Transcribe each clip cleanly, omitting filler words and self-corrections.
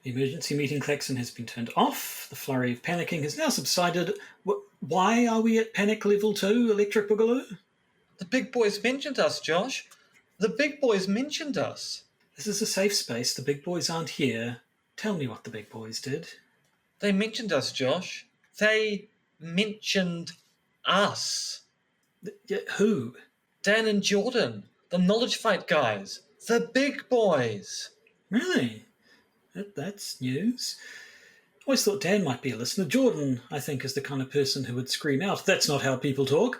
The emergency meeting klaxon has been turned off. The flurry of panicking has now subsided. Why are we at panic level 2, Electric Boogaloo? The big boys mentioned us, Josh. The big boys mentioned us. This is a safe space. The big boys aren't here. Tell me what the big boys did. They mentioned us, Josh. They mentioned us. Who? Dan and Jordan, the knowledge fight guys. The big boys. Really? That's news. I always thought Dan might be a listener. Jordan, I think, is the kind of person who would scream out, "That's not how people talk."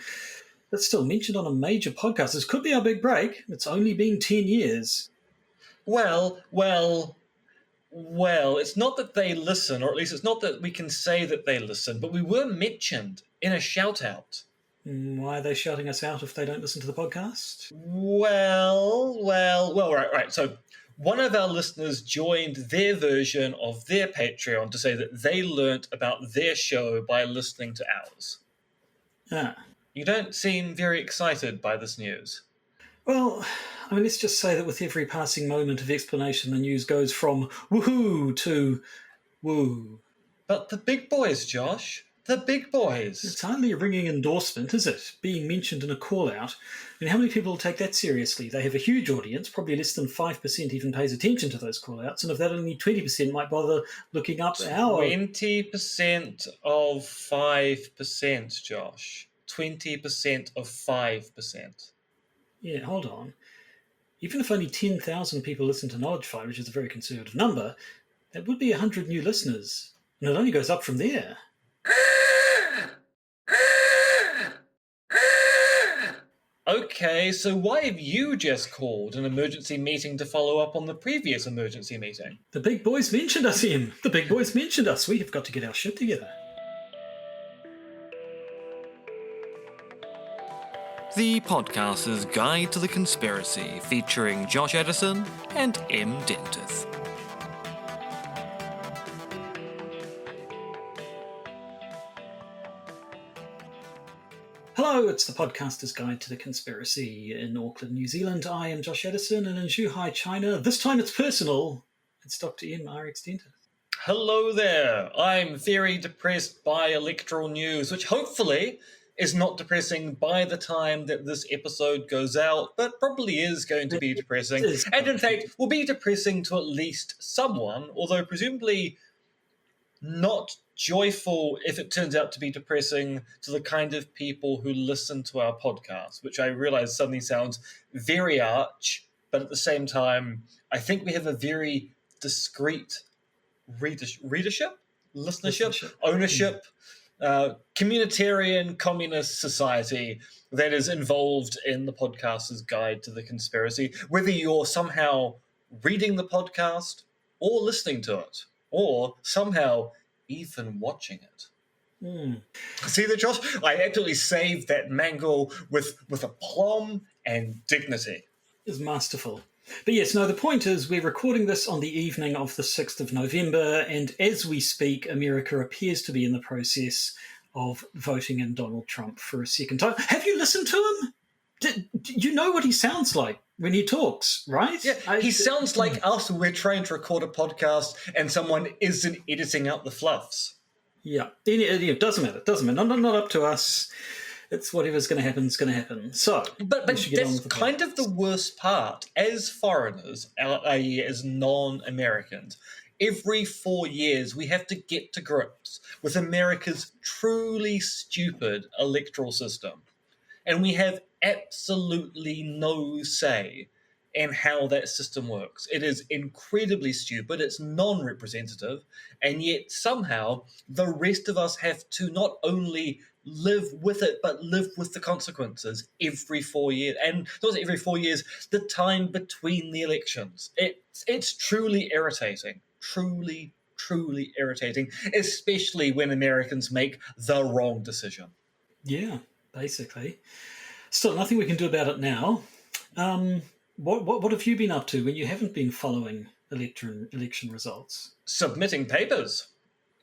That's still mentioned on a major podcast. This could be our big break. It's only been 10 years. Well, it's not that they listen, or at least it's not that we can say that they listen, but we were mentioned in a shout-out. Why are they shouting us out if they don't listen to the podcast? Right. So one of our listeners joined their version of their Patreon to say that they learnt about their show by listening to ours. Ah. You don't seem very excited by this news. Well, I mean, let's just say that with every passing moment of explanation, the news goes from woohoo to woo. But the big boys, Josh. The big boys. It's hardly a ringing endorsement, is it? Being mentioned in a call-out. I mean, how many people will take that seriously? They have a huge audience. Probably less than 5% even pays attention to those call-outs. And of that, only 20% might bother looking up our... 20% of 5%, Josh. 20% of 5%. Yeah, hold on. Even if only 10,000 people listen to Knowledge Fight, which is a very conservative number, that would be 100 new listeners. And it only goes up from there. Okay, so why have you just called an emergency meeting to follow up on the previous emergency meeting? The big boys mentioned us, Em. The big boys mentioned us. We have got to get our shit together. The Podcaster's Guide to the Conspiracy, featuring Josh Edison and M. Dentith. Hello, it's the Podcaster's Guide to the Conspiracy. In Auckland, New Zealand, I am Josh Edison, and in Zhuhai, China, this time it's personal. It's Dr. M. R.X. Dentith. Hello there. I'm very depressed by electoral news, which hopefully is not depressing by the time that this episode goes out, but probably is going to be depressing. And in fact, will be depressing to at least someone, although presumably not joyful if it turns out to be depressing to the kind of people who listen to our podcast, which I realize suddenly sounds very arch, but at the same time, I think we have a very discreet listenership, ownership, communitarian communist society that is involved in the Podcaster's Guide to the Conspiracy, whether you're somehow reading the podcast or listening to it, or somehow even watching it. See that, Josh? I actually saved that mangle with aplomb and dignity. It's masterful. But yes, no, the point is we're recording this on the evening of the 6th of November, and as we speak, America appears to be in the process of voting in Donald Trump for a second time. Have you listened to him? You know what he sounds like when he talks, right? Yeah, he sounds like us when we're trying to record a podcast and someone isn't editing out the fluffs. Yeah, it doesn't matter. It doesn't matter. Not up to us. It's whatever's going to happen is going to happen. So, but that's kind of the worst part. As foreigners, i.e. as non-Americans, every 4 years we have to get to grips with America's truly stupid electoral system. And we have absolutely no say in how that system works. It is incredibly stupid, it's non-representative, and yet somehow the rest of us have to not only live with it, but live with the consequences every 4 years. And not every 4 years, the time between the elections. It's truly irritating. Truly irritating, especially when Americans make the wrong decision. Yeah, basically. Still, nothing we can do about it now. What have you been up to when you haven't been following election results? Submitting papers.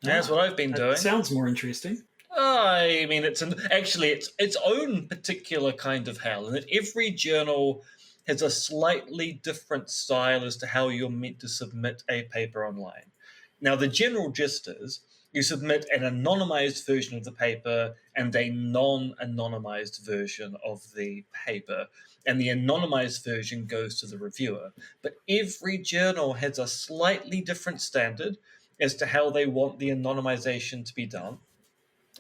That's what I've been doing. Sounds more interesting. I mean, it's its own particular kind of hell, and that every journal has a slightly different style as to how you're meant to submit a paper online. Now, the general gist is you submit an anonymized version of the paper and a non-anonymized version of the paper, and the anonymized version goes to the reviewer. But every journal has a slightly different standard as to how they want the anonymization to be done.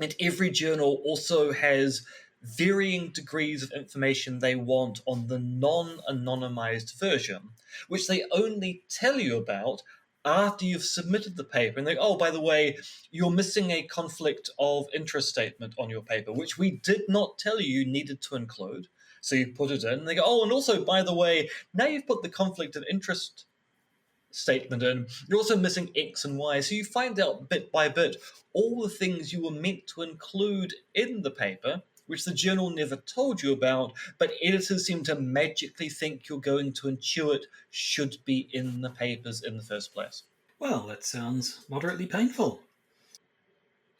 And every journal also has varying degrees of information they want on the non-anonymized version, which they only tell you about after you've submitted the paper. And they go, oh, by the way, you're missing a conflict of interest statement on your paper, which we did not tell you needed to include. So you put it in. And they go, oh, and also, by the way, now you've put the conflict of interest statement in, you're also missing X and Y. So you find out bit by bit all the things you were meant to include in the paper, which the journal never told you about, but editors seem to magically think you're going to intuit should be in the papers in the first place. Well, that sounds moderately painful.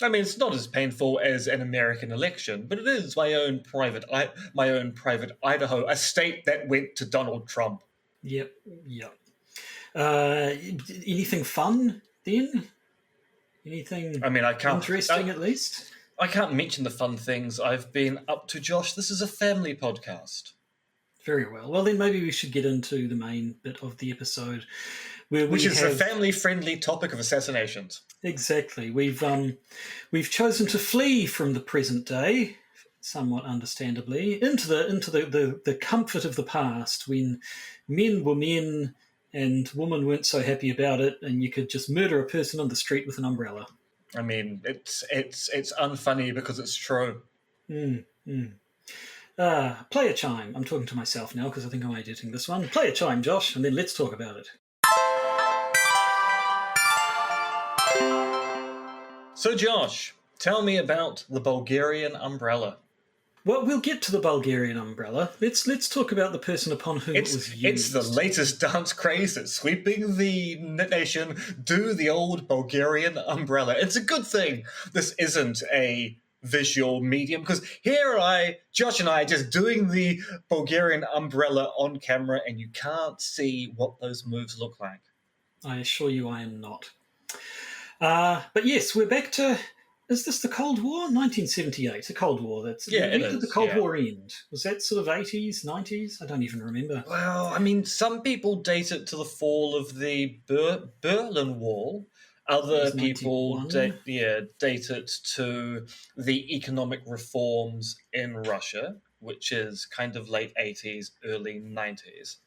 I mean, it's not as painful as an American election, but it is my own private Idaho, a state that went to Donald Trump. Yep. Anything fun then? Anything interesting at least? I can't mention the fun things I've been up to, Josh. This is a family podcast. Very well. Well, then maybe we should get into the main bit of the episode, which is the family-friendly topic of assassinations. Exactly. We've chosen to flee from the present day, somewhat understandably, into the comfort of the past when men were men and women weren't so happy about it, and you could just murder a person on the street with an umbrella. I mean, it's unfunny because it's true. Play a chime. I'm talking to myself now because I think I'm editing this one. Play a chime, Josh, and then let's talk about it. So, Josh, tell me about the Bulgarian umbrella. Well, we'll get to the Bulgarian umbrella. Let's talk about the person upon whom it was used. It's the latest dance craze that's sweeping the nation. Do the old Bulgarian umbrella. It's a good thing this isn't a visual medium, because here Josh and I, just doing the Bulgarian umbrella on camera, and you can't see what those moves look like. I assure you I am not. But yes, we're back to... Is this the Cold War? 1978, the Cold War. When did the Cold War end? Was that sort of 80s, 90s? I don't even remember. Well, I mean, some people date it to the fall of the Berlin Wall. Other people date it to the economic reforms in Russia, which is kind of late 80s, early 90s.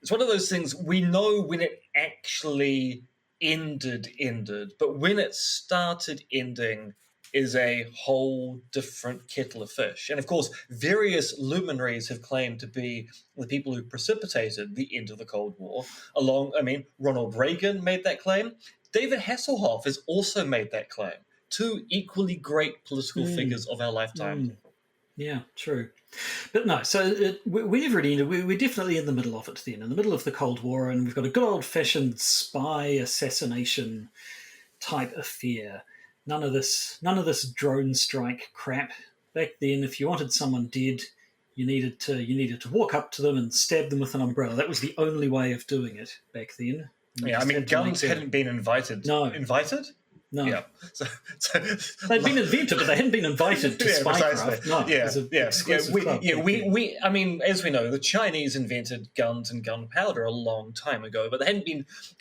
It's one of those things, we know when it actually ended, but when it started ending is a whole different kettle of fish. And of course, various luminaries have claimed to be the people who precipitated the end of the Cold War. Ronald Reagan made that claim. David Hasselhoff has also made that claim. Two equally great political figures of our lifetime. Yeah, true. But no, so whenever it ended, we're definitely in the middle of it then, in the middle of the Cold War, and we've got a good old-fashioned spy assassination type affair. None of this drone strike crap. Back then, if you wanted someone dead, you needed to walk up to them and stab them with an umbrella. That was the only way of doing it back then. Guns hadn't been invited. No. Invited? No. Yeah. So they'd been invented, but they hadn't been invited to spycraft. No. As we know, the Chinese invented guns and gunpowder a long time ago, but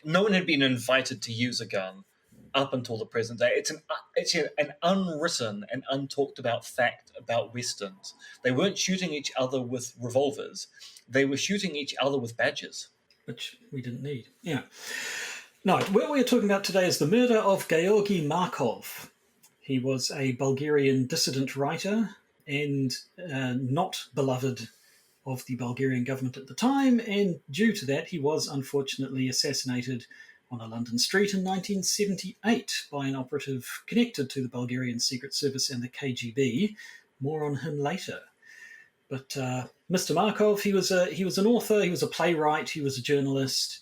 no one had been invited to use a gun up until the present day. It's an unwritten and untalked about fact about Westerns. They weren't shooting each other with revolvers. They were shooting each other with badges. Which we didn't need. Yeah. No, what we're talking about today is the murder of Georgy Markov. He was a Bulgarian dissident writer and not beloved of the Bulgarian government at the time, and due to that he was unfortunately assassinated on a London street in 1978 by an operative connected to the Bulgarian Secret Service and the KGB. More on him later. But Mr. Markov, he was an author, he was a playwright, he was a journalist,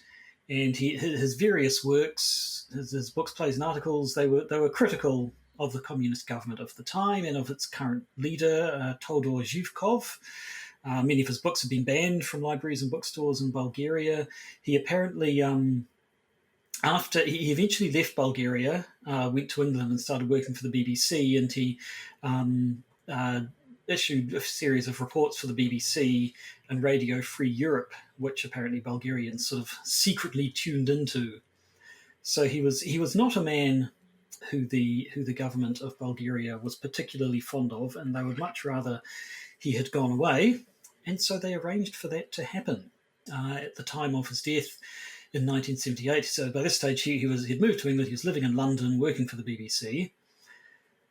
and his various works, his books, plays, and articles, they were critical of the communist government of the time and of its current leader, Todor Zhivkov. Many of his books have been banned from libraries and bookstores in Bulgaria. He apparently after he eventually left Bulgaria, went to England and started working for the BBC, and he issued a series of reports for the BBC and Radio Free Europe, which apparently Bulgarians sort of secretly tuned into. So he was not a man who the government of Bulgaria was particularly fond of, and they would much rather he had gone away, and so they arranged for that to happen at the time of his death in 1978. So by this stage, he'd moved to England. He was living in London, working for the BBC,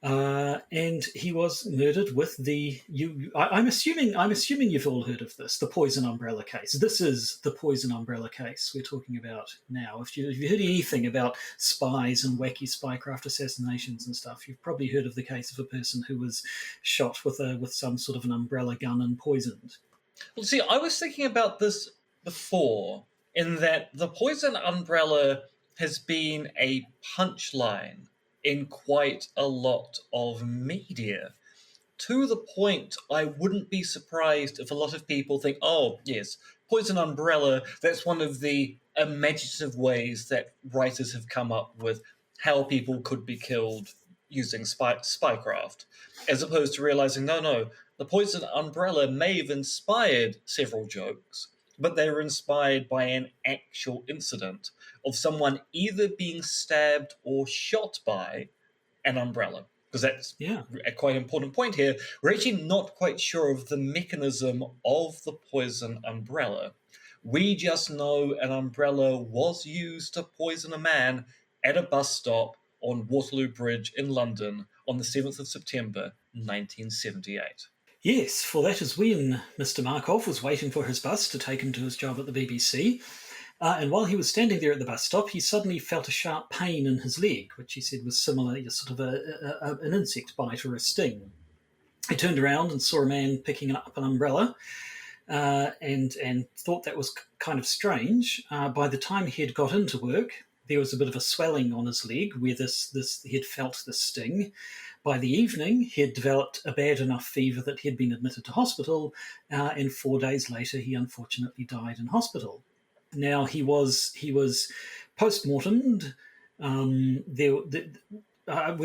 and he was murdered with I'm assuming you've all heard of this, the poison umbrella case. This is the poison umbrella case we're talking about now. If you heard anything about spies and wacky spycraft assassinations and stuff, you've probably heard of the case of a person who was shot with some sort of an umbrella gun and poisoned. Well, see, I was thinking about this before, in that the poison umbrella has been a punchline in quite a lot of media, to the point I wouldn't be surprised if a lot of people think, oh, yes, poison umbrella, that's one of the imaginative ways that writers have come up with how people could be killed using spycraft, as opposed to realizing, no, the poison umbrella may have inspired several jokes, but they were inspired by an actual incident of someone either being stabbed or shot by an umbrella. Because that's a quite important point here. We're actually not quite sure of the mechanism of the poison umbrella. We just know an umbrella was used to poison a man at a bus stop on Waterloo Bridge in London on the 7th of September, 1978. Yes, for that is when Mr. Markov was waiting for his bus to take him to his job at the BBC. And while he was standing there at the bus stop, he suddenly felt a sharp pain in his leg, which he said was similar to sort of an insect bite or a sting. He turned around and saw a man picking up an umbrella and thought that was kind of strange. By the time he had got into work, there was a bit of a swelling on his leg where he had felt the sting. By the evening, he had developed a bad enough fever that he had been admitted to hospital, and 4 days later, he unfortunately died in hospital. Now, he was post-mortemed. We'll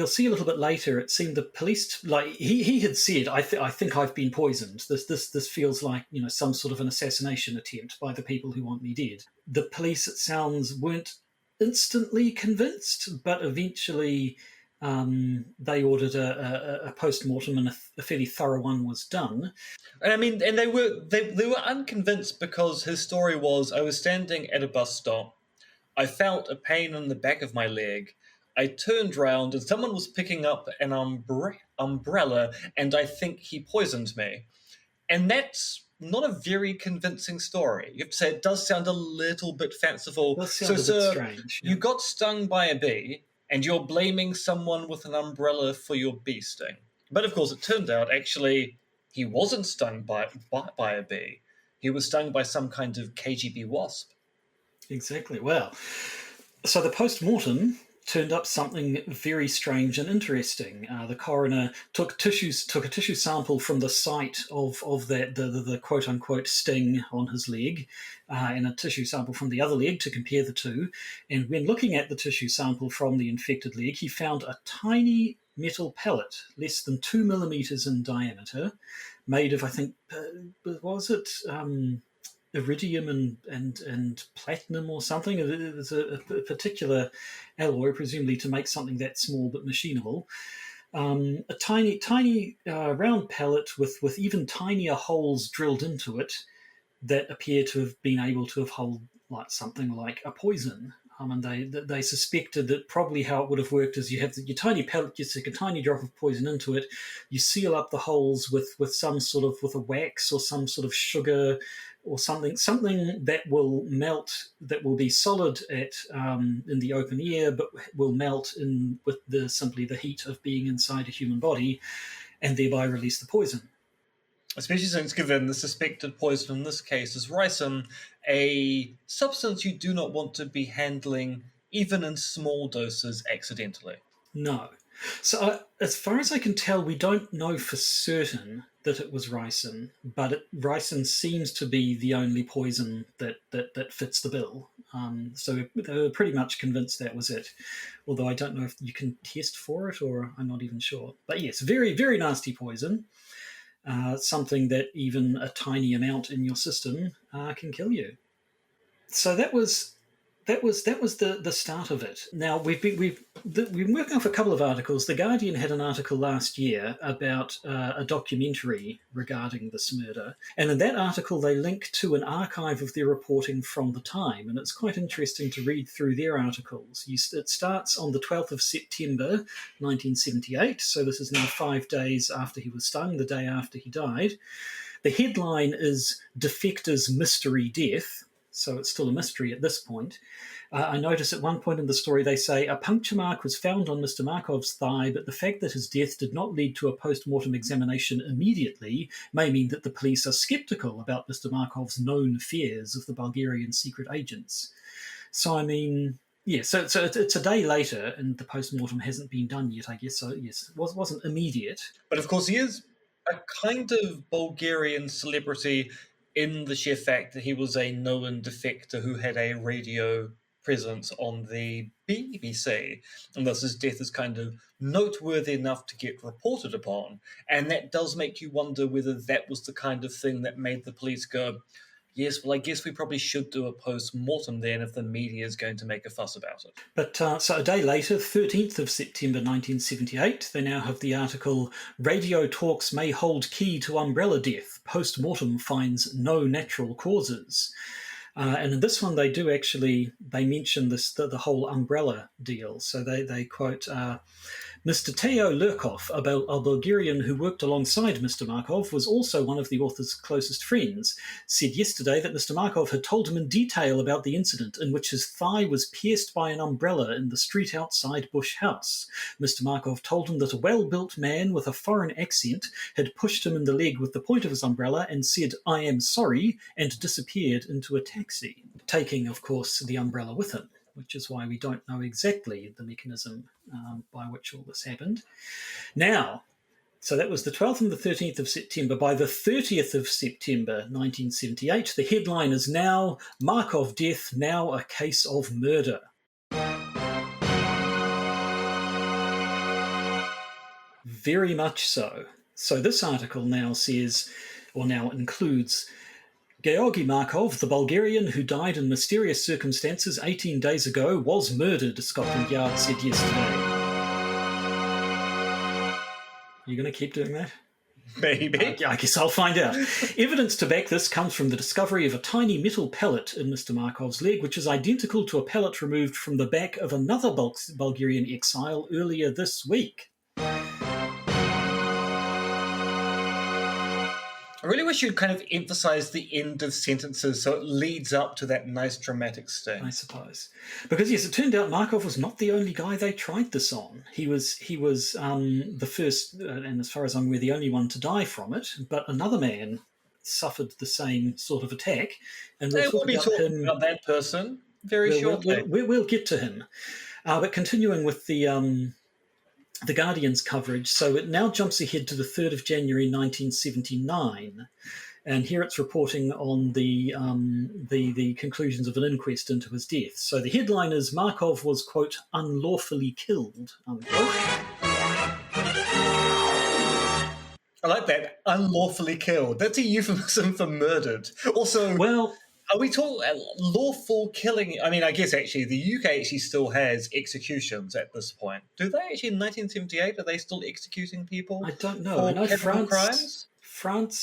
see a little bit later. It seemed the police, like he had said, I think I've been poisoned. This feels like some sort of an assassination attempt by the people who want me dead. The police, it sounds, weren't instantly convinced, but eventually they ordered a post-mortem, and a fairly thorough one was done. And I mean, and they were unconvinced, because his story was, I was standing at a bus stop, I felt a pain in the back of my leg, I turned round and someone was picking up an umbrella, and I think he poisoned me. And that's not a very convincing story. You have to say it does sound a little bit fanciful. So, a bit strange. You got stung by a bee, and you're blaming someone with an umbrella for your bee sting. But of course, it turned out, actually, he wasn't stung by a bee. He was stung by some kind of KGB wasp. Exactly. Well, so the post-mortem turned up something very strange and interesting. The coroner took a tissue sample from the site of the quote-unquote sting on his leg, and a tissue sample from the other leg to compare the two. And when looking at the tissue sample from the infected leg, he found a tiny metal pellet, less than 2 millimeters in diameter, made of, I think, iridium and platinum or something. It was a particular alloy, presumably to make something that small but machinable. A tiny round pellet with even tinier holes drilled into it that appear to have been able to have held something like a poison. And they suspected that probably how it would have worked is you have your tiny pellet, you stick a tiny drop of poison into it, you seal up the holes with some sort of, with a wax or some sort of sugar or something that will melt, that will be solid in the open air, but will melt in with simply the heat of being inside a human body, and thereby release the poison. Especially since, given the suspected poison in this case is ricin, a substance you do not want to be handling, even in small doses, accidentally. No. So as far as I can tell, we don't know for certain that it was ricin, but ricin seems to be the only poison that fits the bill. So they were pretty much convinced that was it. Although I don't know if you can test for it, or I'm not even sure. But yes, very, very nasty poison. Something that even a tiny amount in your system can kill you. So that was the start of it. Now we've been working off a couple of articles. The Guardian had an article last year about a documentary regarding this murder, and in that article they link to an archive of their reporting from the time, and it's quite interesting to read through their articles. It starts on the 12th of September 1978, so this is now 5 days after he was stung, the day after he died. The headline is "Defector's Mystery Death," so it's still a mystery at this point. I notice at one point in the story they say, a puncture mark was found on Mr. Markov's thigh, but the fact that his death did not lead to a post-mortem examination immediately may mean that the police are sceptical about Mr. Markov's known fears of the Bulgarian secret agents. So, I mean, yeah, so it's a day later and the post-mortem hasn't been done yet, I guess. So, yes, it wasn't immediate. But of course, he is a kind of Bulgarian celebrity in the sheer fact that he was a known defector who had a radio presence on the BBC, and thus his death is kind of noteworthy enough to get reported upon. And that does make you wonder whether that was the kind of thing that made the police go, yes, well, I guess we probably should do a post-mortem then if the media is going to make a fuss about it. But so a day later, 13th of September 1978, they now have the article, Radio Talks May Hold Key to Umbrella Death. Post-mortem finds no natural causes. And in this one, they mention the whole umbrella deal. So they quote, Mr. Teo Lurkov, a Bulgarian who worked alongside Mr. Markov, was also one of the author's closest friends, said yesterday that Mr. Markov had told him in detail about the incident in which his thigh was pierced by an umbrella in the street outside Bush House. Mr. Markov told him that a well-built man with a foreign accent had pushed him in the leg with the point of his umbrella and said, I am sorry, and disappeared into a taxi, taking, of course, the umbrella with him, which is why we don't know exactly the mechanism by which all this happened. Now, so that was the 12th and the 13th of September. By the 30th of September 1978, the headline is now, Markov death, now a case of murder. Very much so. So this article now says, or now includes, Georgi Markov, the Bulgarian who died in mysterious circumstances 18 days ago, was murdered, Scotland Yard said yesterday. You going to keep doing that? Maybe. I guess I'll find out. Evidence to back this comes from the discovery of a tiny metal pellet in Mr. Markov's leg, which is identical to a pellet removed from the back of another Bulgarian exile earlier this week. I really wish you'd kind of emphasise the end of sentences so it leads up to that nice dramatic sting. I suppose. Because, yes, it turned out Markov was not the only guy they tried this on. He was the first, and as far as I'm aware, the only one to die from it, but another man suffered the same sort of attack. And we'll be talking about that person very shortly. We'll get to him. But continuing with the Guardian's coverage, so it now jumps ahead to the 3rd of January 1979, and here it's reporting on the conclusions of an inquest into his death. So the headline is, Markov was, quote, unlawfully killed, unquote. I like that, unlawfully killed. That's a euphemism for murdered. Also, well, are we talking lawful killing? I mean, I guess actually the UK actually still has executions at this point. Do they actually in 1978? Are they still executing people? I don't know. I know crimes?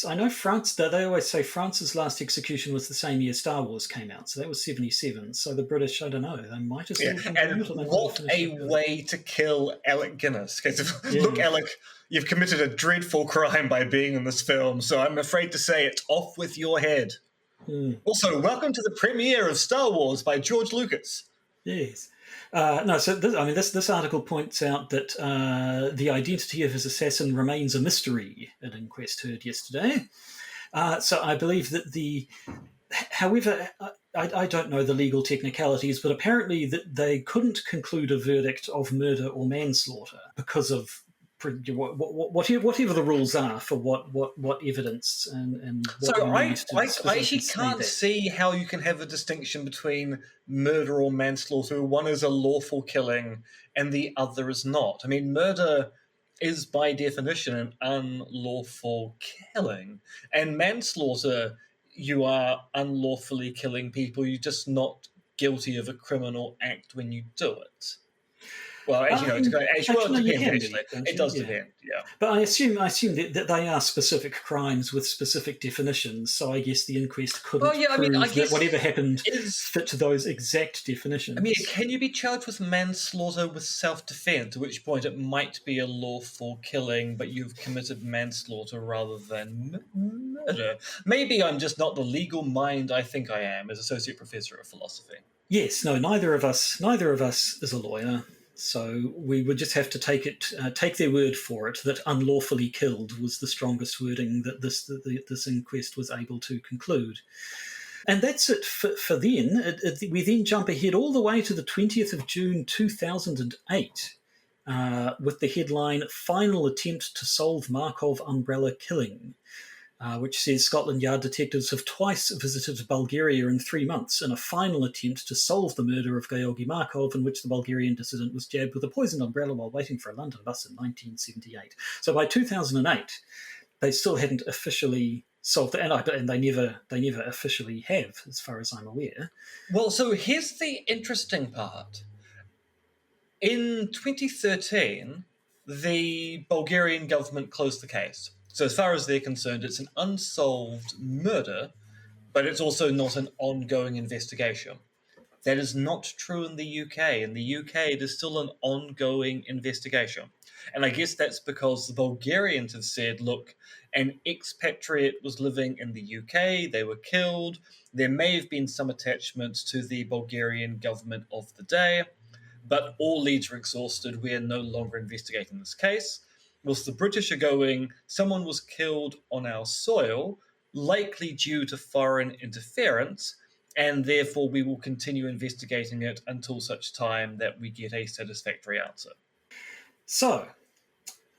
I know France. They always say France's last execution was the same year Star Wars came out, so that was 1977. So the British, I don't know, they might have still. Yeah. And what a way to kill Alec Guinness! Look, Alec, you've committed a dreadful crime by being in this film. So I'm afraid to say it's off with your head. Also, welcome to the premiere of Star Wars by George Lucas. Yes. So this article points out that the identity of his assassin remains a mystery, an inquest heard yesterday. So I believe that however, I don't know the legal technicalities, but apparently that they couldn't conclude a verdict of murder or manslaughter because of whatever the rules are for what evidence and what So you I, need to I, I specifically actually say can't that. see how you can have a distinction between murder or manslaughter. One is a lawful killing and the other is not. I mean, murder is by definition an unlawful killing, and manslaughter, you are unlawfully killing people. You're just not guilty of a criminal act when you do it. Well, as you know, it Actually, no, you depends. can Actually, be, don't it you? does Yeah. depend. Yeah. But I assume that they are specific crimes with specific definitions. So I guess the inquest couldn't Well, yeah. I mean, I prove that guess whatever happened is. fit to those exact I mean, definitions. can you be charged with manslaughter with self-defense? At which point it might be a lawful killing, but you've committed manslaughter rather than murder. Maybe I'm just not the legal mind I think I am as associate professor of philosophy. Yes, no, neither of us is a lawyer, so we would just have to take their word for it that unlawfully killed was the strongest wording that this inquest was able to conclude. And that's it for then. We then jump ahead all the way to the 20th of June 2008 with the headline Final Attempt to Solve Markov Umbrella Killing, which says Scotland Yard detectives have twice visited Bulgaria in 3 months in a final attempt to solve the murder of Georgi Markov, in which the Bulgarian dissident was jabbed with a poisoned umbrella while waiting for a London bus in 1978. So by 2008, they still hadn't officially solved it, and they never officially have, as far as I'm aware. Well, so here's the interesting part. In 2013, the Bulgarian government closed the case. So as far as they're concerned, it's an unsolved murder, but it's also not an ongoing investigation. That is not true in the UK. In the UK, it is still an ongoing investigation. And I guess that's because the Bulgarians have said, look, an expatriate was living in the UK, they were killed, there may have been some attachments to the Bulgarian government of the day, but all leads are exhausted, we are no longer investigating this case. Whilst the British are going, someone was killed on our soil, likely due to foreign interference, and therefore we will continue investigating it until such time that we get a satisfactory answer. So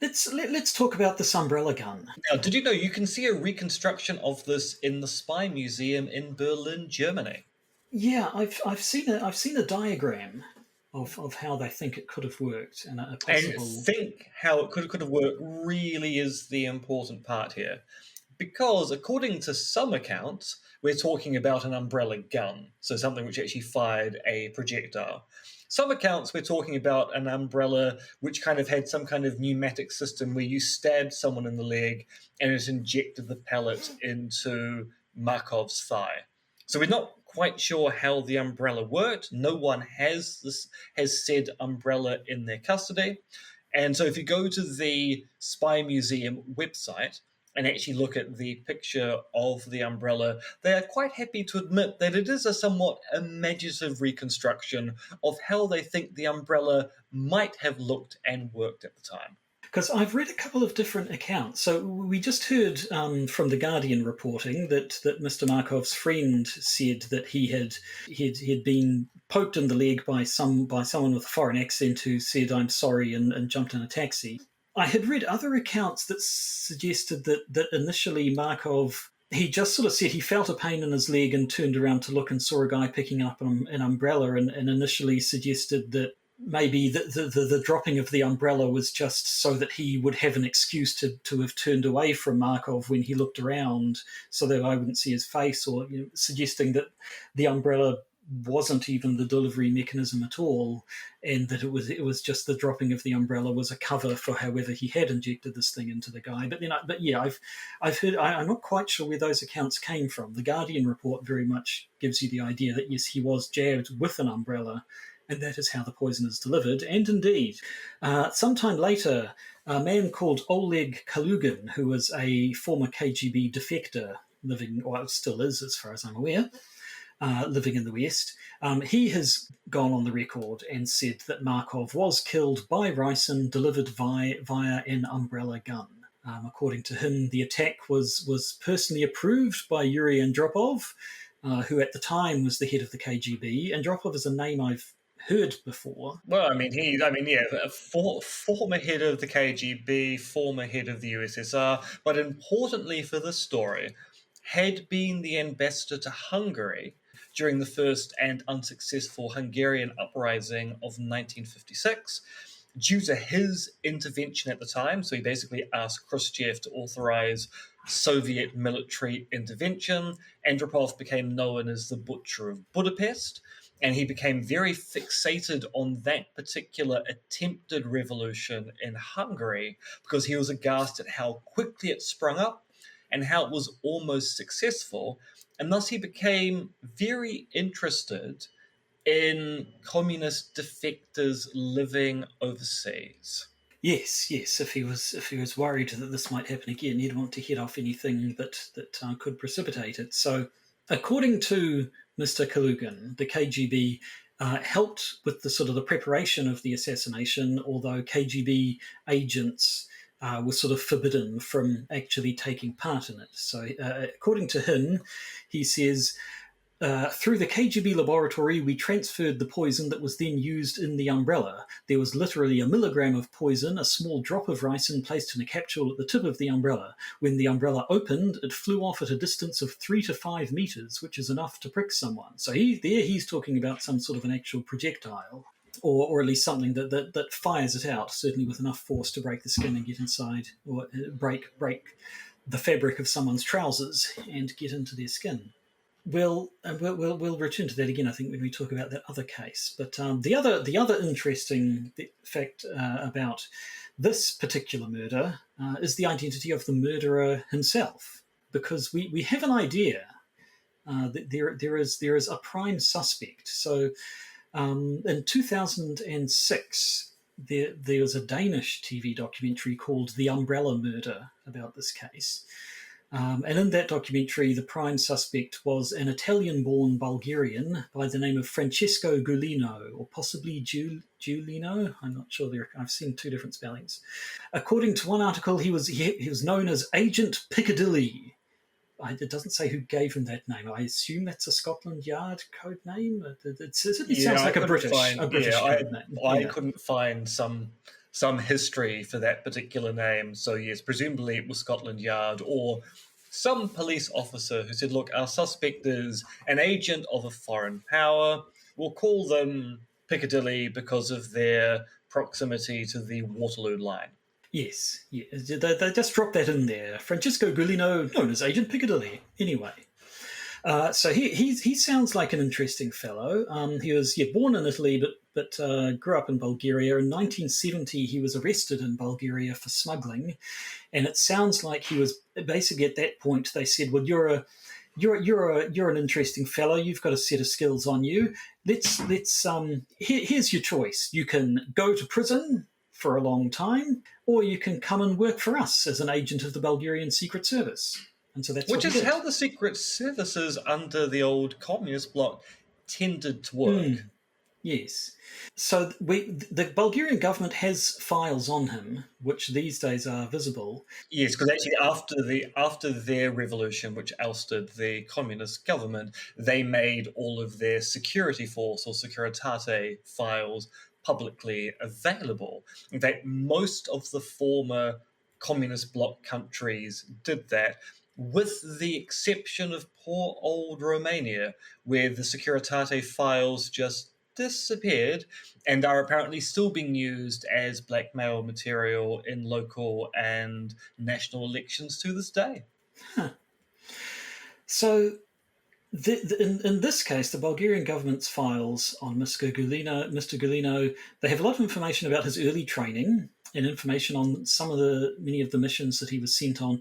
let's talk about this umbrella gun. Now, did you know you can see a reconstruction of this in the Spy Museum in Berlin, Germany? Yeah, I've seen a diagram of how they think it could have worked and a possible. And think how it could have worked really is the important part here. Because according to some accounts, we're talking about an umbrella gun, so something which actually fired a projectile. Some accounts, we're talking about an umbrella which kind of had some kind of pneumatic system where you stabbed someone in the leg and it injected the pellet into Markov's thigh. So we're not quite sure how the umbrella worked. No one has said umbrella in their custody. And so if you go to the Spy Museum website and actually look at the picture of the umbrella, they are quite happy to admit that it is a somewhat imaginative reconstruction of how they think the umbrella might have looked and worked at the time. Because I've read a couple of different accounts. So we just heard from the Guardian reporting that Mr. Markov's friend said that he had been poked in the leg by someone with a foreign accent who said "I'm sorry" and jumped in a taxi. I had read other accounts that suggested that initially Markov, he just sort of said he felt a pain in his leg and turned around to look and saw a guy picking up an umbrella and initially suggested that maybe the dropping of the umbrella was just so that he would have an excuse to have turned away from Markov when he looked around so that I wouldn't see his face, or suggesting that the umbrella wasn't even the delivery mechanism at all, and that it was just the dropping of the umbrella was a cover for however he had injected this thing into the guy. But yeah, I've heard. I'm not quite sure where those accounts came from. The Guardian report very much gives you the idea that yes, he was jabbed with an umbrella, and that is how the poison is delivered. And indeed, sometime later, a man called Oleg Kalugin, who was a former KGB defector living, or still is as far as I'm aware, living in the West, he has gone on the record and said that Markov was killed by ricin delivered via an umbrella gun. According to him, the attack was personally approved by Yuri Andropov, who at the time was the head of the KGB. Andropov is a name I've heard before. Well, former head of the KGB, former head of the USSR, but importantly for this story, had been the ambassador to Hungary during the first and unsuccessful Hungarian uprising of 1956. Due to his intervention at the time, so he basically asked Khrushchev to authorize Soviet military intervention, Andropov became known as the Butcher of Budapest, and he became very fixated on that particular attempted revolution in Hungary because he was aghast at how quickly it sprung up and how it was almost successful, and thus he became very interested in communist defectors living overseas. Yes. If he was worried that this might happen again, he'd want to head off anything that could precipitate it. So, according to Mr. Kalugin, the KGB helped with the sort of the preparation of the assassination, although KGB agents were sort of forbidden from actually taking part in it. So, according to him, he says, through the KGB laboratory, we transferred the poison that was then used in the umbrella. There was literally a milligram of poison, a small drop of ricin placed in a capsule at the tip of the umbrella. When the umbrella opened, it flew off at a distance of 3 to 5 meters, which is enough to prick someone. So he's talking about some sort of an actual projectile, or at least something that fires it out, certainly with enough force to break the skin and get inside, or break the fabric of someone's trousers and get into their skin. We'll return to that again, I think, when we talk about that other case. But the other interesting fact about this particular murder is the identity of the murderer himself, because we have an idea that there is a prime suspect. So in 2006, there was a Danish TV documentary called The Umbrella Murder about this case. And in that documentary, the prime suspect was an Italian-born Bulgarian by the name of Francesco Gulino, or possibly Giulino. I'm not sure. I've seen two different spellings. According to one article, he was known as Agent Piccadilly. It doesn't say who gave him that name. I assume that's a Scotland Yard code name. It certainly sounds like a British code name. I couldn't find some history for that particular name. So yes, presumably it was Scotland Yard or some police officer who said, look, our suspect is an agent of a foreign power. We'll call them Piccadilly because of their proximity to the Waterloo line. Yes, they just dropped that in there. Francesco Gulino, known as Agent Piccadilly. Anyway. So he sounds like an interesting fellow. He was born in Italy, but grew up in Bulgaria. In 1970, he was arrested in Bulgaria for smuggling, and it sounds like he was basically at that point. They said, "Well, you're an interesting fellow. You've got a set of skills on you. Here's your choice. You can go to prison for a long time, or you can come and work for us as an agent of the Bulgarian Secret Service." And so that's which is how the secret services under the old communist bloc tended to work. Yes. So the Bulgarian government has files on him, which these days are visible. Yes, because actually after their revolution, which ousted the communist government, they made all of their security force or Securitate files publicly available. In fact, most of the former communist bloc countries did that, with the exception of poor old Romania, where the Securitate files just disappeared and are apparently still being used as blackmail material in local and national elections to this day. Huh. So in this case, the Bulgarian government's files on Mr. Gulino, they have a lot of information about his early training and information on many of the missions that he was sent on.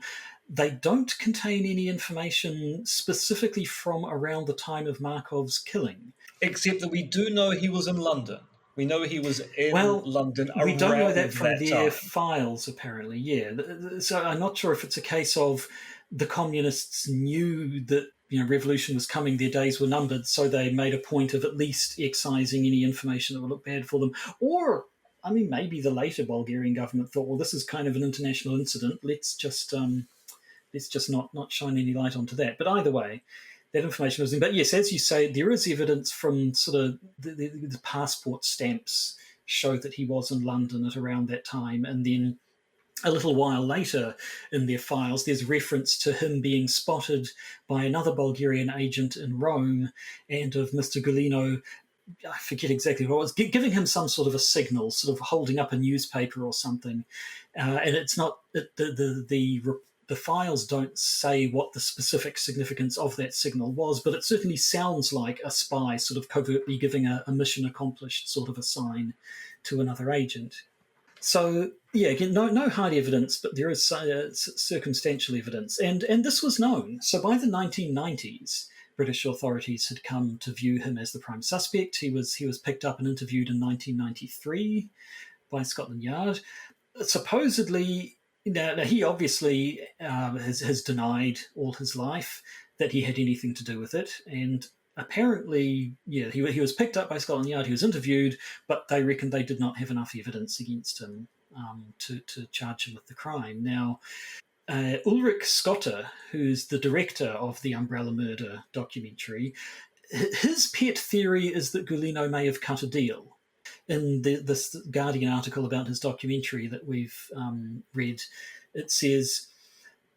They don't contain any information specifically from around the time of Markov's killing. Except that we do know he was in London. We know he was in London around that time. We don't know that from their files, apparently, yeah. So I'm not sure if it's a case of the communists knew that revolution was coming, their days were numbered, so they made a point of at least excising any information that would look bad for them. Or, maybe the later Bulgarian government thought, well, this is kind of an international incident, let's just not shine any light onto that. But either way, that information was in. But yes, as you say, there is evidence from sort of the passport stamps show that he was in London at around that time, and then a little while later in their files, there's reference to him being spotted by another Bulgarian agent in Rome and of Mr. Golino, I forget exactly what it was, giving him some sort of a signal, sort of holding up a newspaper or something. And it's not, the files don't say what the specific significance of that signal was, but it certainly sounds like a spy sort of covertly giving a mission accomplished sort of a sign to another agent. So, yeah, again, no hard evidence, but there is circumstantial evidence. And this was known. So by the 1990s, British authorities had come to view him as the prime suspect. He was picked up and interviewed in 1993 by Scotland Yard. Supposedly, now he obviously has denied all his life that he had anything to do with it. And apparently, yeah, he was picked up by Scotland Yard, he was interviewed, but they reckon they did not have enough evidence against him to charge him with the crime. Now, Ulrich Scotter, who's the director of the Umbrella Murder documentary, his pet theory is that Golino may have cut a deal. In this Guardian article about his documentary that we've read, it says,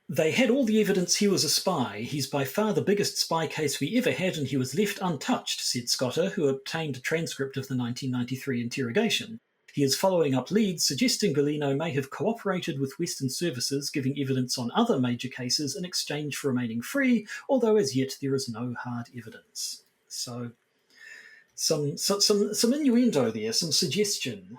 "They had all the evidence he was a spy. He's by far the biggest spy case we ever had, and he was left untouched," said Scotter, who obtained a transcript of the 1993 interrogation. "He is following up leads suggesting Golino may have cooperated with Western services, giving evidence on other major cases in exchange for remaining free, although as yet there is no hard evidence." So some innuendo there, some suggestion.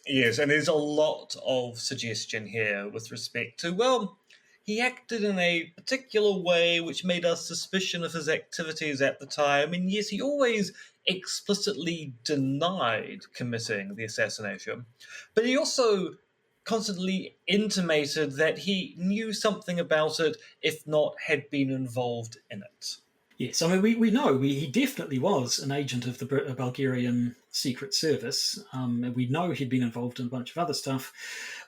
Yes, and there's a lot of suggestion here with respect to, well, he acted in a particular way which made us suspicion of his activities at the time, and yes, he always explicitly denied committing the assassination, but he also constantly intimated that he knew something about it, if not had been involved in it. Yes, I mean, we know he definitely was an agent of the Bulgarian Secret Service. And we know he'd been involved in a bunch of other stuff.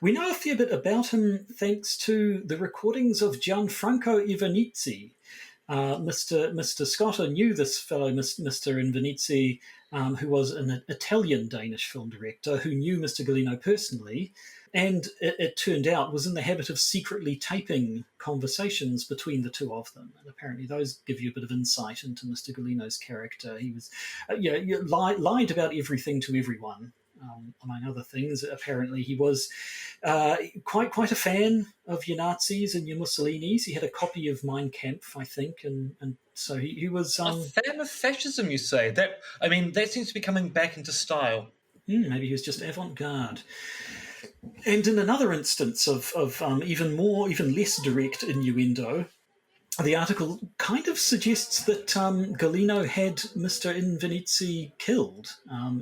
We know a fair bit about him thanks to the recordings of Gianfranco Ivanizi. Mr. Scotter knew this fellow, Mr. Ivanizi, who was an Italian-Danish film director who knew Mr. Golino personally, and it turned out was in the habit of secretly taping conversations between the two of them. And apparently those give you a bit of insight into Mr. Golino's character. He was, lied about everything to everyone, among other things. Apparently he was quite a fan of your Nazis and your Mussolinis. He had a copy of Mein Kampf, I think, and so he was... a fan of fascism, you say? That seems to be coming back into style. Maybe he was just avant-garde. And in another instance of even less direct innuendo, the article kind of suggests that Golino had Mr. Ivanizi killed.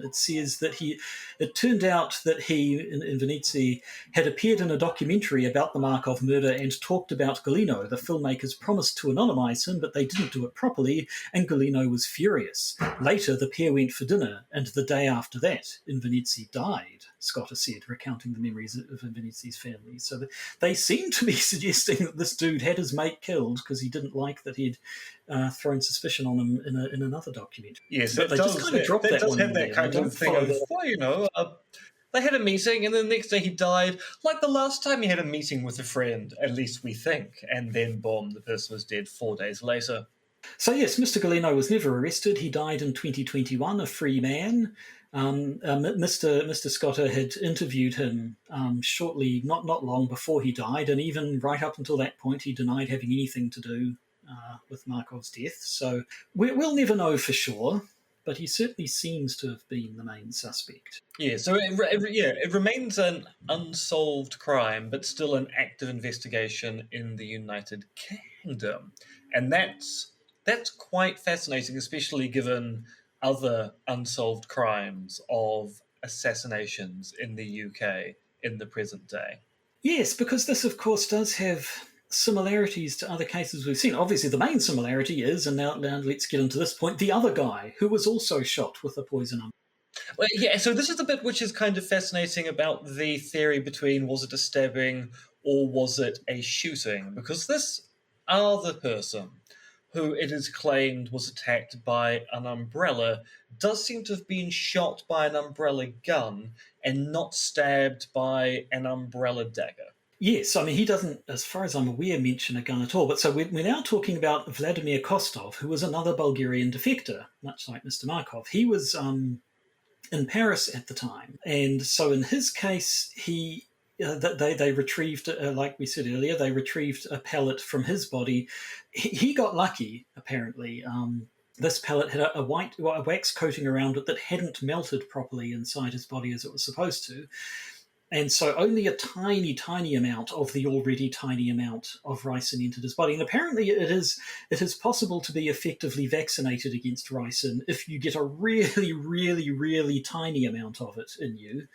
It says that it turned out that Ivanizi, had appeared in a documentary about the Markov murder and talked about Golino. The filmmakers promised to anonymise him, but they didn't do it properly, and Golino was furious. Later, the pair went for dinner, and the day after that, Ivanizi died, Scotter said, recounting the memories of Ivanizi's family. So they seem to be suggesting that this dude had his mate killed because he didn't like that he'd thrown suspicion on him in another documentary. Yes, but they just kind of dropped that one. Does have that kind of thing of, they had a meeting and then the next day he died, like the last time he had a meeting with a friend, at least we think, and then boom, the person was dead 4 days later. So yes, Mr. Golino was never arrested. He died in 2021, a free man. Mr. Scotter had interviewed him shortly, not long before he died, and even right up until that point, he denied having anything to do with Markov's death. So we'll never know for sure, but he certainly seems to have been the main suspect. Yeah, so it remains an unsolved crime, but still an active investigation in the United Kingdom, and that's quite fascinating, especially given other unsolved crimes of assassinations in the UK in the present day. Yes, because this, of course, does have similarities to other cases we've seen. Obviously, the main similarity is, and now let's get into this point, the other guy who was also shot with a poison umbrella. Well, yeah, so this is the bit which is kind of fascinating about the theory between was it a stabbing or was it a shooting, because this other person who it is claimed was attacked by an umbrella, does seem to have been shot by an umbrella gun and not stabbed by an umbrella dagger. Yes, I mean, he doesn't, as far as I'm aware, mention a gun at all. But so we're now talking about Vladimir Kostov, who was another Bulgarian defector, much like Mr. Markov. He was in Paris at the time. And so in his case, they retrieved, like we said earlier, they retrieved a pellet from his body. He got lucky, apparently. This pellet had a wax coating around it that hadn't melted properly inside his body as it was supposed to. And so only a tiny, tiny amount of the already tiny amount of ricin entered his body. And apparently it is possible to be effectively vaccinated against ricin if you get a really, really, really tiny amount of it in you.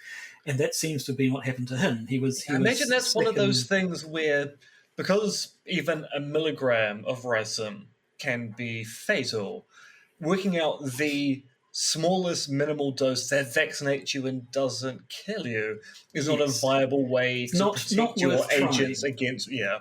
And that seems to have been what happened to him. I imagine that's one of those things where, because even a milligram of ricin can be fatal, working out the smallest minimal dose that vaccinates you and doesn't kill you is not a viable way to protect your agents against. Yeah.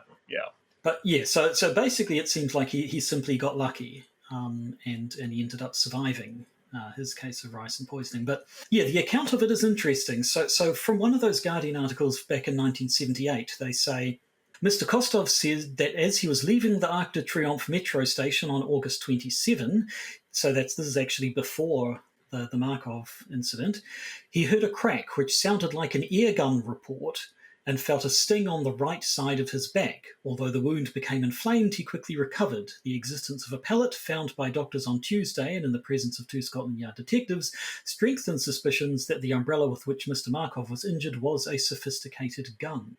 But yeah, so basically, it seems like he simply got lucky, and he ended up surviving his case of ricin poisoning. But yeah, the account of it is interesting. So from one of those Guardian articles back in 1978, they say, Mr. Kostov says that as he was leaving the Arc de Triomphe metro station on August 27, so this is actually before the Markov incident, he heard a crack which sounded like an air gun report and felt a sting on the right side of his back. Although the wound became inflamed, he quickly recovered. The existence of a pellet found by doctors on Tuesday and in the presence of 2 Scotland Yard detectives strengthened suspicions that the umbrella with which Mr. Markov was injured was a sophisticated gun.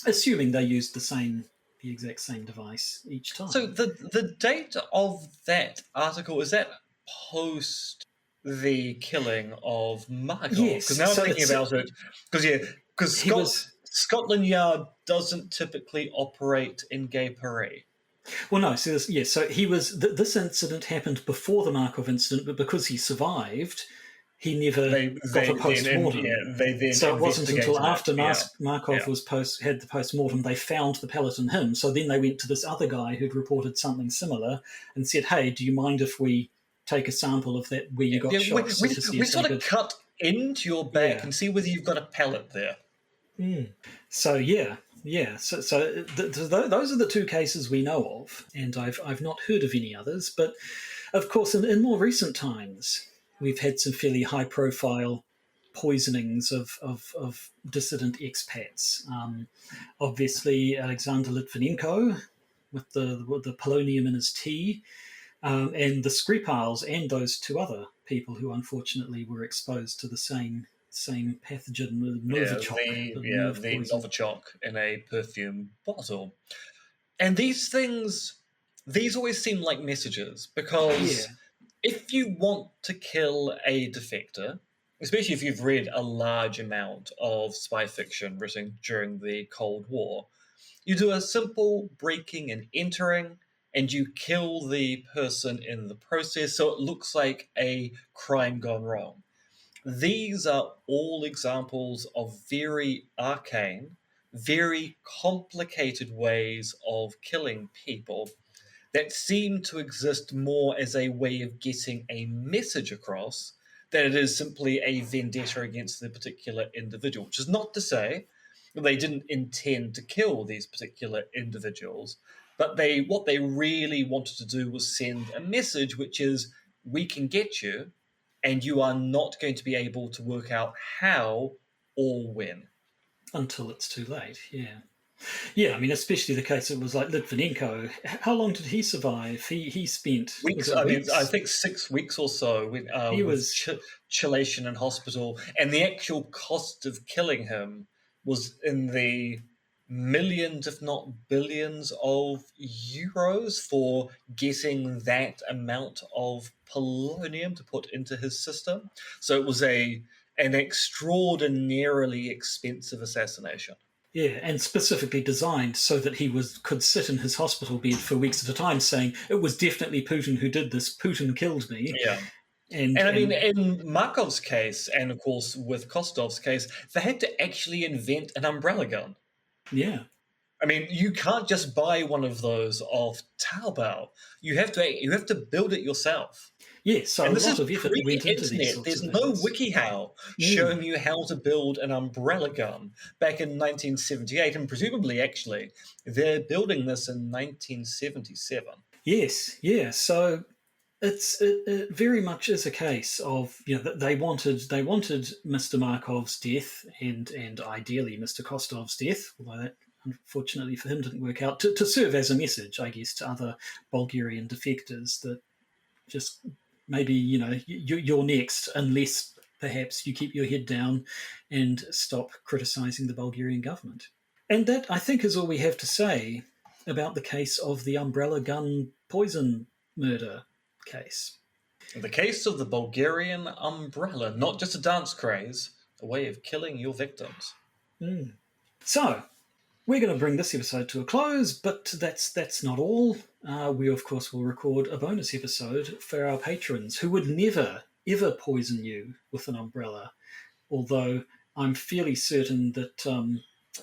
Assuming they used the exact same device each time. So the date of that article, is that post the killing of Markov? Yes. Because now I'm thinking about it. Because Scotland Yard doesn't typically operate in Gay Parade. Well, no. So he was. This incident happened before the Markov incident, but because he survived, he never got a post-mortem. So it wasn't until after Markov had the post-mortem they found the pellet in him. So then they went to this other guy who'd reported something similar and said, hey, do you mind if we take a sample of that where you got shot? We sort of cut into your back and see whether you've got a pellet there. So So those are the two cases we know of, and I've not heard of any others. But of course, in more recent times, we've had some fairly high-profile poisonings of dissident expats. Obviously, Alexander Litvinenko with the polonium in his tea, and the Skripals, and those two other people who unfortunately were exposed to the same pathogen, Novichok. The Novichok in a perfume bottle. And these always seem like messages, because if you want to kill a defector, especially if you've read a large amount of spy fiction written during the Cold War, you do a simple breaking and entering, and you kill the person in the process, so it looks like a crime gone wrong. These are all examples of very arcane, very complicated ways of killing people that seem to exist more as a way of getting a message across than it is simply a vendetta against the particular individual, which is not to say that they didn't intend to kill these particular individuals, but what they really wanted to do was send a message, which is, we can get you, and you are not going to be able to work out how or when. Until it's too late, Yeah, I mean, especially the case, it was like Litvinenko. How long did he survive? He spent weeks. I think 6 weeks or so. He was chelation in hospital, and the actual cost of killing him was in the millions, if not billions, of euros for getting that amount of polonium to put into his system. So it was an extraordinarily expensive assassination. Yeah, and specifically designed so that he could sit in his hospital bed for weeks at a time saying, it was definitely Putin who did this, Putin killed me. Yeah. And I mean, in Markov's case, and of course with Kostov's case, they had to actually invent an umbrella gun. Yeah. I mean, you can't just buy one of those off Taobao. You have to build it yourself. Yes, so And a this lot is of effort went into these pre-internet. sorts There's of no things. WikiHow showing you how to build an umbrella gun back in 1978, and presumably, actually, they're building this in 1977. Yes, yeah. So it very much is a case of, they wanted Mr. Markov's death and ideally Mr. Kostov's death, although that unfortunately for him didn't work out, to serve as a message, I guess, to other Bulgarian defectors that just maybe you're next, unless perhaps you keep your head down and stop criticising the Bulgarian government. And that, I think, is all we have to say about the case of the umbrella gun poison murder case. The case of the Bulgarian umbrella, not just a dance craze, a way of killing your victims. So, we're going to bring this episode to a close, but that's not all. We, of course, will record a bonus episode for our patrons who would never, ever poison you with an umbrella, although I'm fairly certain that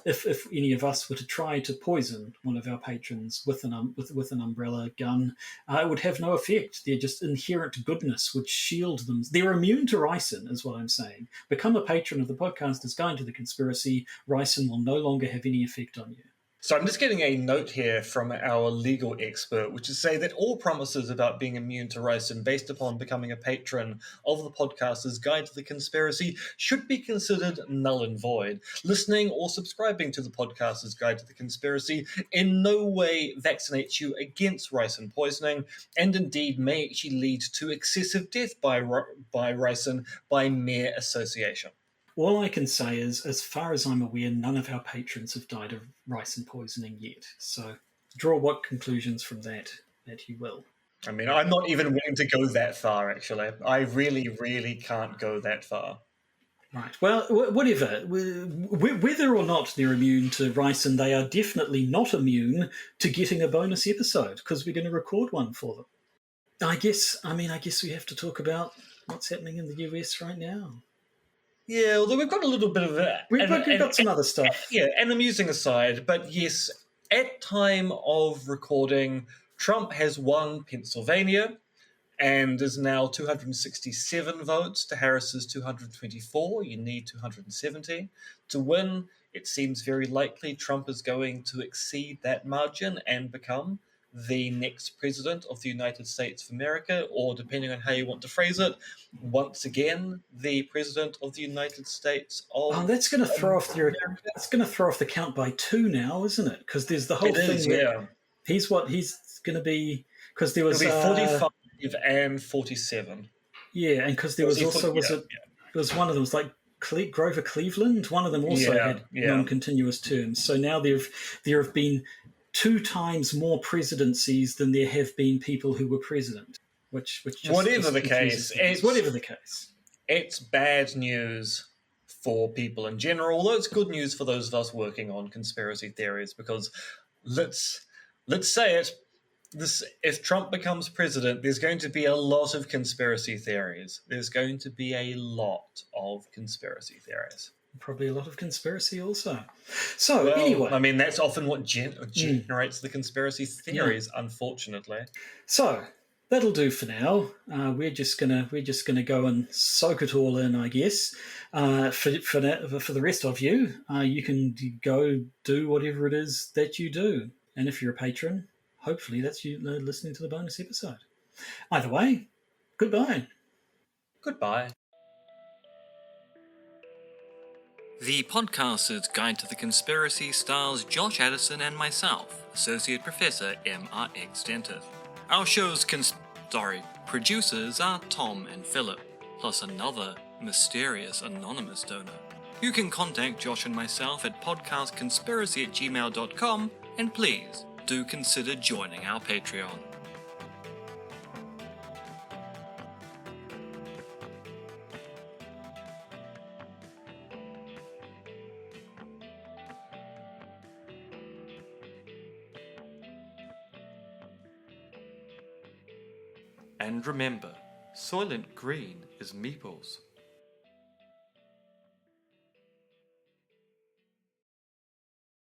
if any of us were to try to poison one of our patrons with an umbrella gun, it would have no effect. Their just inherent goodness would shield them. They're immune to ricin, is what I'm saying. Become a patron of the Podcaster's Guide to the Conspiracy. Ricin will no longer have any effect on you. So I'm just getting a note here from our legal expert, which is to say that all promises about being immune to ricin based upon becoming a patron of the Podcaster's Guide to the Conspiracy should be considered null and void. Listening or subscribing to the Podcaster's Guide to the Conspiracy in no way vaccinates you against ricin poisoning, and indeed may actually lead to excessive death by ricin by mere association. All I can say is, as far as I'm aware, none of our patrons have died of ricin poisoning yet. So draw what conclusions from that you will. I mean, I'm not even willing to go that far, actually. I really, really can't go that far. Right. Well, whatever. Whether or not they're immune to ricin, they are definitely not immune to getting a bonus episode, because we're going to record one for them. I guess we have to talk about what's happening in the US right now. Yeah, although we've got a little bit of a... We've got some other stuff. Yeah, an amusing aside, but yes, at time of recording, Trump has won Pennsylvania and is now 267 votes to Harris's 224. You need 270 to win. It seems very likely Trump is going to exceed that margin and become the next president of the United States of America, or depending on how you want to phrase it, once again the president of the United States of. Oh, that's going to throw off the count by 2 now, isn't it? Because there's the whole thing. Yeah. He's going to be, because there was 45 and 47. Yeah, and because there was also there was one of them was like Grover Cleveland. One of them also had non-continuous terms. So now there have been 2 times more presidencies than there have been people who were president. Which just, whatever the case, it's bad news for people in general. Although it's good news for those of us working on conspiracy theories, because let's say it. If Trump becomes president, there's going to be a lot of conspiracy theories. There's going to be a lot of conspiracy theories. Probably a lot of conspiracy also. So anyway, I mean, that's often what generates the conspiracy theories, unfortunately. So that'll do for now. We're just gonna go and soak it all in, I guess. For the rest of you, you can go do whatever it is that you do, and if you're a patron, hopefully that's you listening to the bonus episode. Either way, goodbye. Goodbye. The Podcaster's Guide to the Conspiracy stars Josh Addison and myself, Associate Professor MRX Dentith. Our show's producers are Tom and Philip, plus another mysterious anonymous donor. You can contact Josh and myself at podcastconspiracy@gmail.com, and please do consider joining our Patreon. And remember, Soylent Green is Meeple's